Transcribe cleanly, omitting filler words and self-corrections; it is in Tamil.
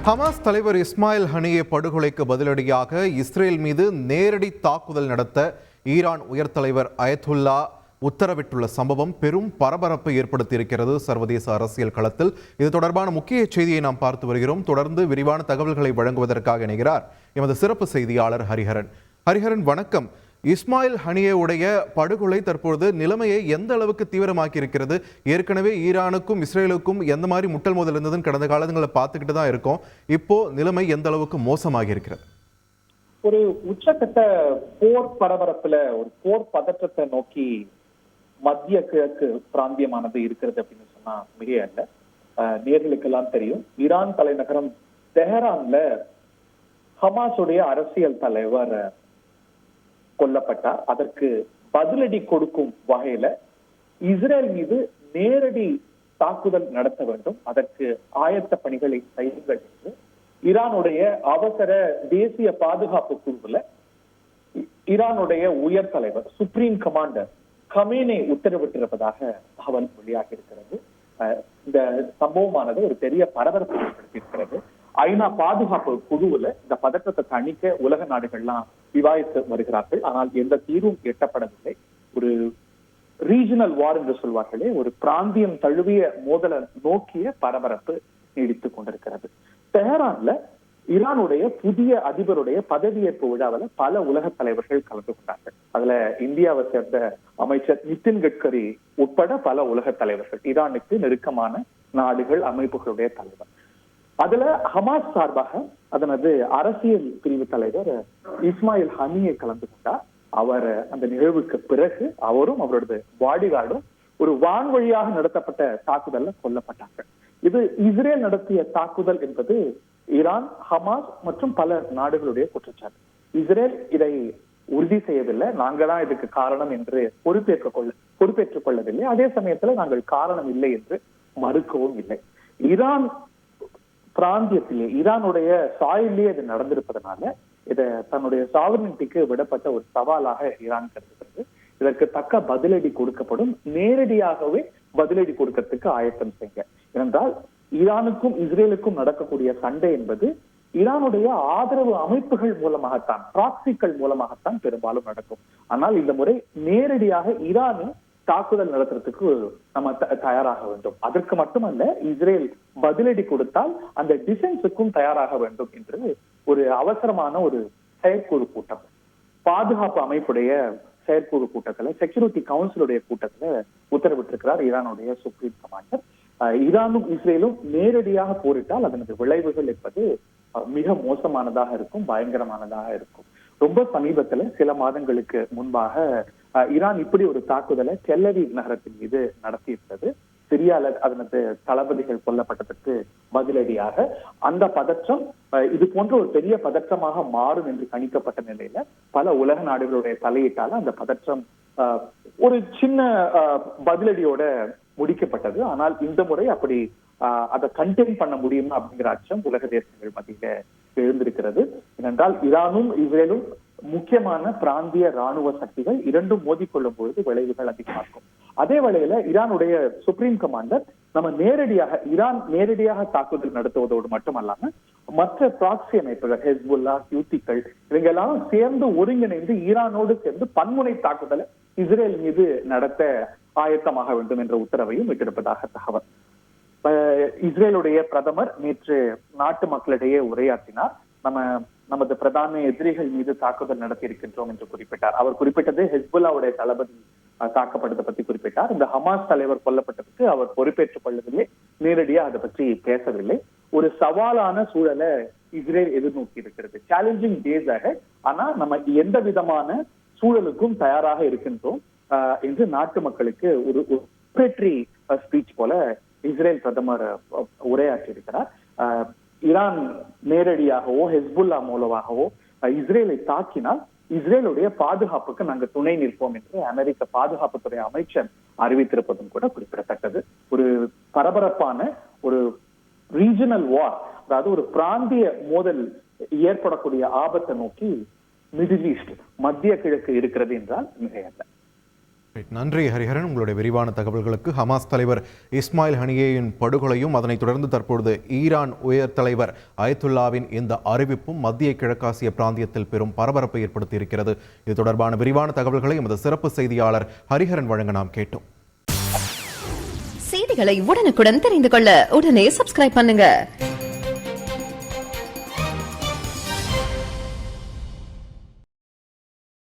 ஹமாஸ் தலைவர் இஸ்மாயில் ஹனியே படுகொலைக்கு பதிலடியாக இஸ்ரேல் மீது நேரடி தாக்குதல் நடத்த ஈரான் உயர் தலைவர் அயத்துல்லா உத்தரவிட்டுள்ள சம்பவம் பெரும் பரபரப்பை ஏற்படுத்தியிருக்கிறது சர்வதேச அரசியல் களத்தில். இது தொடர்பான முக்கிய செய்தியை நாம் பார்த்து வருகிறோம். தொடர்ந்து விரிவான தகவல்களை வழங்குவதற்காக இணைகிறார் எமது சிறப்பு செய்தியாளர் ஹரிஹரன். ஹரிஹரன், வணக்கம். இஸ்மாயில் ஹனியே உடைய படுகொலை தற்பொழுது நிலைமையை எந்த அளவுக்கு தீவிரமாக்கி இருக்கிறது? ஏற்கனவே ஈரானுக்கும் இஸ்ரேலுக்கும் எந்த மாதிரி முட்டல் மோதல் இருந்ததுன்னு கடந்த காலங்களில் பார்த்துக்கிட்டு தான் இருக்கோம். இப்போ நிலைமை எந்த அளவுக்கு மோசமாகி இருக்கிறது? ஒரு உச்சக்கட்ட போர் பரபரப்புல, ஒரு போர் பதற்றத்தை நோக்கி மத்திய கிழக்கு பிராந்தியமானது இருக்கிறது அப்படின்னு சொன்னா மிக அல்ல. நேர்களுக்கெல்லாம் தெரியும், ஈரான் தலைநகரம் தெஹரான்ல ஹமாஸுடைய அரசியல் தலைவர் கொல்லப்பட்டார். அதற்கு பதிலடி கொடுக்கும் வகையில இஸ்ரேல் மீது நேரடி தாக்குதல் நடத்த வேண்டும், அதற்கு ஆயத்த பணிகளை செய்யுங்கள் என்று ஈரானுடைய அவசர தேசிய பாதுகாப்பு குழுவுல ஈரானுடைய உயர் தலைவர் சுப்ரீம் கமாண்டர் கமேனே உத்தரவிட்டிருப்பதாக தகவல் வெளியாகி இருக்கிறது. இந்த சம்பவமானது ஒரு பெரிய பரபரப்பை ஏற்படுத்தியிருக்கிறது. ஐநா பாதுகாப்பு குழுவுல இந்த பதற்றத்தை தணிக்க உலக நாடுகள்லாம் விவாதித்து வருகிறார்கள். ஆனால் எந்த தீர்வும் எட்டப்படவில்லை. ஒரு ரீஜனல் வார் என்று சொல்வார்களே, ஒரு பிராந்தியம் தழுவிய மோதலை நோக்கிய பரபரப்பு நீடித்துக் கொண்டிருக்கிறது. தெஹரான்ல ஈரானுடைய புதிய அதிபருடைய பதவியேற்பு விழாவில் பல உலக தலைவர்கள் கலந்து கொண்டார்கள். அதுல இந்தியாவை சேர்ந்த அமைச்சர் நிதின் கட்கரி உட்பட பல உலக தலைவர்கள், ஈரானுக்கு நெருக்கமான நாடுகள் அமைப்புகளுடைய தலைவர். அதுல ஹமாஸ் சார்பாக அதனது அரசியல் பிரிவு தலைவர் இஸ்மாயில் ஹனியே கலந்து கொண்டார். அவர் அந்த நிகழ்வுக்கு பிறகு அவரும் அவரது பாடிகார்டும் ஒரு வான்வழியாக நடத்தப்பட்ட தாக்குதல்ல கொல்லப்பட்டார்கள். இது இஸ்ரேல் நடத்திய தாக்குதல் என்பது ஈரான், ஹமாஸ் மற்றும் பல நாடுகளுடைய குற்றச்சாட்டு. இஸ்ரேல் இதை உறுதி செய்யவில்லை. நாங்க தான் இதுக்கு காரணம் என்று பொறுப்பேற்றுக் கொள்ளவில்லை. அதே சமயத்துல நாங்கள் காரணம் இல்லை என்று மறுக்கவும் இல்லை. ஈரான் பிராந்தியத்திலே, ஈரானுடைய சாயிலே இது நடந்திருப்பதனால இதை தன்னுடைய சாவர்னிட்டிக்கு விடப்பட்ட ஒரு சவாலாக ஈரான் கருதுகிறது. இதற்கு தக்க பதிலடி கொடுக்கப்படும். நேரடியாகவே பதிலடி கொடுக்கறதுக்கு ஆயத்தம் செய்ய. ஏனென்றால் ஈரானுக்கும் இஸ்ரேலுக்கும் நடக்கக்கூடிய சண்டை என்பது ஈரானுடைய ஆதரவு அமைப்புகள் மூலமாகத்தான், ப்ராக்சிகள் மூலமாகத்தான் பெரும்பாலும் நடக்கும். ஆனால் இந்த முறை நேரடியாக ஈரானின் தாக்குதல் நடத்துறதுக்கு நம்ம தயாராக வேண்டும். அதற்கு மட்டுமல்ல, இஸ்ரேல் பதிலடி கொடுத்தால் அந்த டிஃபென்ஸுக்கும் தயாராக வேண்டும் என்று ஒரு அவசரமான ஒரு செயற்குழு கூட்டம், பாதுகாப்பு அமைப்புடைய செயற்குழு கூட்டத்துல, செக்யூரிட்டி கவுன்சிலுடைய கூட்டத்துல உத்தரவிட்டிருக்கிறார் ஈரானுடைய சுப்ரீம் கமாண்டர். ஈரானும் இஸ்ரேலும் நேரடியாக போரிட்டால் அதனது விளைவுகள் என்பது மிக மோசமானதாக இருக்கும், பயங்கரமானதாக இருக்கும். ரொம்ப சமீபத்துல சில மாதங்களுக்கு முன்பாக ஈரான் இப்படி ஒரு தாக்குதலை டெல் அவீவ் நகரத்தின் மீது நடத்தியிருந்தது. சிரியால அதனது தளபதிகள் கொல்லப்பட்டதற்கு பதிலடியாக அந்த பதற்றம் இது போன்ற ஒரு பெரிய பதற்றமாக மாறும் என்று கணிக்கப்பட்ட நிலையில பல உலக நாடுகளுடைய தலையீட்டால அந்த பதற்றம் ஒரு சின்ன பதிலடியோட முடிக்கப்பட்டது. ஆனால் இந்த முறை அப்படி அதை கண்டெயின் பண்ண முடியுமா அப்படிங்கிற அச்சம் உலக தேசங்கள் மத்தியில எழுந்திருக்கிறது. ஏனென்றால் ஈரானும் இஸ்ரேலும் முக்கியமான பிராந்திய ராணுவ சக்திகள், இரண்டும் மோதிக்கொள்ளும் பொழுது விளைவுகள் அதிகமாகும். அதே வேளையில ஈரானுடைய சுப்ரீம் கமாண்டர் ஈரான் நேரடியாக தாக்குதல் நடத்துவதோடு மட்டுமல்லாம மற்ற ப்ராக்சி அமைப்புகள், ஹெஸ்புல்லா, ஹூத்திகள், இவங்க எல்லாம் சேர்ந்து ஒருங்கிணைந்து ஈரானோடு சேர்ந்து பன்முனை தாக்குதலை இஸ்ரேல் மீது நடத்த ஆயத்தமாக வேண்டும் என்ற உத்தரவையும் விட்டிருப்பதாக தகவல். இஸ்ரேலுடைய பிரதமர் நேற்று நாட்டு மக்களிடையே உரையாற்றினார். நமது பிரதான எதிரிகள் மீது தாக்குதல் நடத்தி இருக்கின்றோம் என்று குறிப்பிட்டார். அவர் குறிப்பிட்டது ஹெஸ்புல்லாவுடைய தளபதி தாக்கப்பட்டதை பத்தி குறிப்பிட்டார். இந்த ஹமாஸ் தலைவர் கொல்லப்பட்டதுக்கு அவர் பொறுப்பேற்றுக் கொள்ளவில்லை, நேரடியாக அதை பற்றி பேசவில்லை. ஒரு சவாலான சூழலை இஸ்ரேல் எதிர்நோக்கி இருக்கிறது. சேலஞ்சிங் டேஸாக, ஆனா நம்ம எந்த விதமான சூழலுக்கும் தயாராக இருக்கின்றோம் என்று நாட்டு மக்களுக்கு ஒரு ஸ்பீச் போல இஸ்ரேல் பிரதமர் உரையாற்றி இருக்கிறார். ஈரான் நேரடியாகவோ ஹெஸ்புல்லா மூலமாகவோ இஸ்ரேலை தாக்கினால் இஸ்ரேலுடைய பாதுகாப்புக்கு நாங்கள் துணை நிற்போம் என்று அமெரிக்க பாதுகாப்புத்துறை அமைச்சர் அறிவித்திருப்பதும் கூட குறிப்பிடத்தக்கது. ஒரு பரபரப்பான ஒரு ரீஜனல் வார், அதாவது ஒரு பிராந்திய மோதல் ஏற்படக்கூடிய ஆபத்தை நோக்கி மிடில் ஈஸ்ட், மத்திய கிழக்கு இருக்கிறது என்றால் மிகையல்ல. நன்றி ஹரிஹரன், உங்களுடைய விரிவான தகவல்களுக்கு. ஹமாஸ் தலைவர் இஸ்மாயில் ஹனியேயின் படுகொலையும் அதனைத் தொடர்ந்து தற்பொழுது ஈரான் உயர் தலைவர் அயத்துல்லாவின் இந்த அறிவிப்பும் மத்திய கிழக்காசிய பிராந்தியத்தில் பெரும் பரபரப்பை ஏற்படுத்தி இருக்கிறது. இது தொடர்பான விரிவான தகவல்களை எமது சிறப்பு செய்தியாளர் ஹரிஹரன் வழங்க நாம் கேட்டோம். செய்திகளை உடனுக்குடன் தெரிந்து கொள்ள உடனே சப்ஸ்கிரைப் பண்ணுங்க.